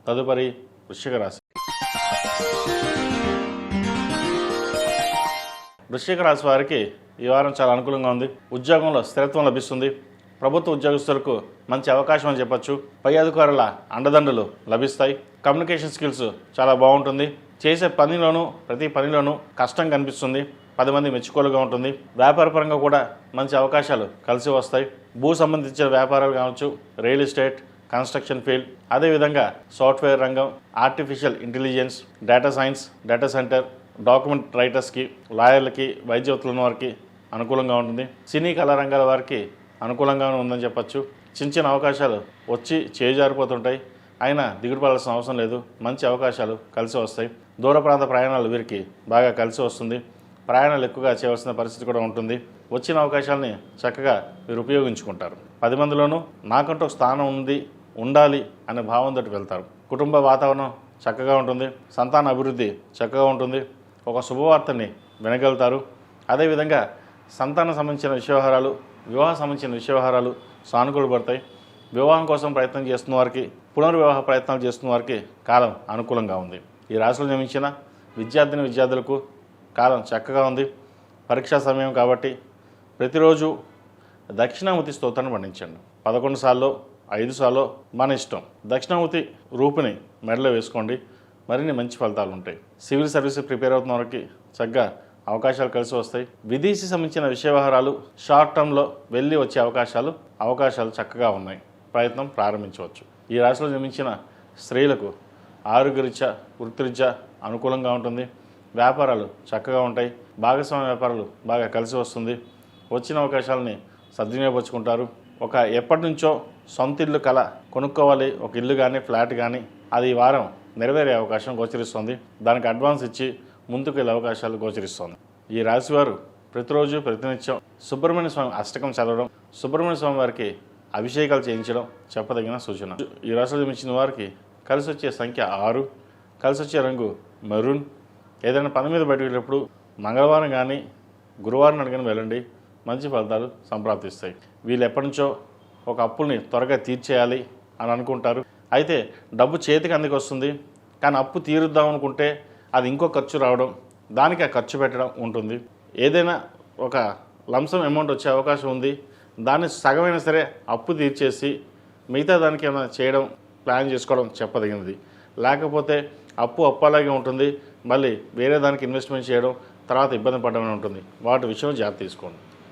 తదుపరి వృశ్చిక రాశి. వృశ్చిక రాశి వారికి ఈ వారం చాలా అనుకూలంగా ఉంది. ఉద్యోగంలో స్థిరత్వం లభిస్తుంది. ప్రభుత్వ ఉద్యోగస్తులకు మంచి అవకాశం అని చెప్పచ్చు. పై అధికారుల అండదండలు లభిస్తాయి. కమ్యూనికేషన్ స్కిల్స్ చాలా బాగుంటుంది. చేసే పనిలోనూ ప్రతి పనిలోనూ కష్టం కనిపిస్తుంది. 10 మంది మెచ్చుకోలుగా ఉంటుంది. వ్యాపారపరంగా కూడా మంచి అవకాశాలు కలిసి వస్తాయి. భూ సంబంధించిన వ్యాపారాలు కావచ్చు, రియల్ ఎస్టేట్, కన్స్ట్రక్షన్ ఫీల్డ్, అదేవిధంగా సాఫ్ట్వేర్ రంగం, artificial intelligence, data science, data centre, document రైటర్స్కి, లాయర్లకి, వైద్యవతుల వారికి అనుకూలంగా ఉంటుంది. సినీ కళా రంగాల వారికి అనుకూలంగానే ఉందని చెప్పచ్చు. చిన్న చిన్న అవకాశాలు వచ్చి చేజారిపోతుంటాయి. అయినా దిగుడు పడాల్సిన అవసరం లేదు. మంచి అవకాశాలు కలిసి వస్తాయి. దూర ప్రాంత ప్రయాణాలు వీరికి బాగా కలిసి వస్తుంది. ప్రయాణాలు ఎక్కువగా చేయవలసిన పరిస్థితి కూడా ఉంటుంది. వచ్చిన అవకాశాలని చక్కగా వీరు ఉపయోగించుకుంటారు. 10 మందిలోనూ నాకంటూ స్థానం ఉండాలి అనే భావంతో వెళ్తారు. కుటుంబ వాతావరణం చక్కగా ఉంటుంది. సంతాన అభివృద్ధి చక్కగా ఉంటుంది. ఒక శుభవార్తని వినగలుగుతారు. అదేవిధంగా సంతానం సంబంధించిన వ్యవహారాలు, వివాహ సంబంధించిన వ్యవహారాలు సానుకూలపడతాయి. వివాహం కోసం ప్రయత్నం చేస్తున్న వారికి, పునర్వివాహ ప్రయత్నాలు చేస్తున్న వారికి కాలం అనుకూలంగా ఉంది. ఈ రాశిలో జన్మించిన విద్యార్థులకు కాలం చక్కగా ఉంది. పరీక్షా సమయం కాబట్టి ప్రతిరోజు దక్షిణామూర్తి స్తోత్రాన్ని పండించండి. 11 సార్లు 5 సార్లు మన ఇష్టం. దక్షిణామూర్తి రూపుని మెడలో వేసుకోండి. మరిన్ని మంచి ఫలితాలు ఉంటాయి. సివిల్ సర్వీస్ ప్రిపేర్ అవుతున్న వారికి చక్కగా అవకాశాలు కలిసి వస్తాయి. విదేశీ సంబంధించిన వ్యవహారాలు షార్ట్ టర్మ్లో వెళ్ళి వచ్చే అవకాశాలు చక్కగా ఉన్నాయి. ప్రయత్నం ప్రారంభించవచ్చు. ఈ రాశిలో జన్మించిన స్త్రీలకు ఆరోగ్యరీత్యా, వృత్తిరీత్యా అనుకూలంగా ఉంటుంది. వ్యాపారాలు చక్కగా ఉంటాయి. భాగస్వామ్య వ్యాపారాలు బాగా కలిసి వస్తుంది. వచ్చిన అవకాశాలని సద్వినియోగపరుచుకుంటారు. ఎప్పటి నుంచో సొంత ఇల్లు కల కొనుక్కోవాలి, ఒక ఇల్లు కానీ ఫ్లాట్ కానీ, అది ఈ వారం నెరవేరే అవకాశం గోచరిస్తుంది. దానికి అడ్వాన్స్ ఇచ్చి ముందుకు వెళ్ళే అవకాశాలు గోచరిస్తుంది. ఈ రాశివారు ప్రతిరోజు ప్రతినిత్యం సుబ్రహ్మణ్య స్వామి అష్టకం చదవడం, సుబ్రహ్మణ్య స్వామి వారికి అభిషేకాలు చేయించడం చెప్పదగిన సూచన. ఈ రాశిలో జన్మించిన వారికి కలిసి వచ్చే సంఖ్య 6, కలిసి వచ్చే రంగు మెరూన్. ఏదైనా పని మీద బయటకు వెళ్ళినప్పుడు మంగళవారం కానీ గురువారం అడిగిన వెళ్ళండి. మంచి ఫలితాలు సంప్రాప్తిస్తాయి. వీళ్ళు ఎప్పటి నుంచో ఒక అప్పుల్ని త్వరగా తీర్చేయాలి అని అనుకుంటారు. అయితే డబ్బు చేతికి అందుకు వస్తుంది. కానీ అప్పు తీరుద్దాం అనుకుంటే అది ఇంకో ఖర్చు రావడం, దానికి ఆ ఖర్చు పెట్టడం ఉంటుంది. ఏదైనా ఒక లంసం అమౌంట్ వచ్చే అవకాశం ఉంది. దాన్ని సగమైనా సరే అప్పు తీర్చేసి మిగతా దానికి ఏమైనా చేయడం, ప్లాన్ చేసుకోవడం చెప్పదగినది. లేకపోతే అప్పు అలాగే ఉంటుంది. మళ్ళీ వేరే దానికి ఇన్వెస్ట్మెంట్ చేయడం, తర్వాత ఇబ్బంది పడడం ఉంటుంది. వాటి విషయం జాగ్రత్త తీసుకోండి.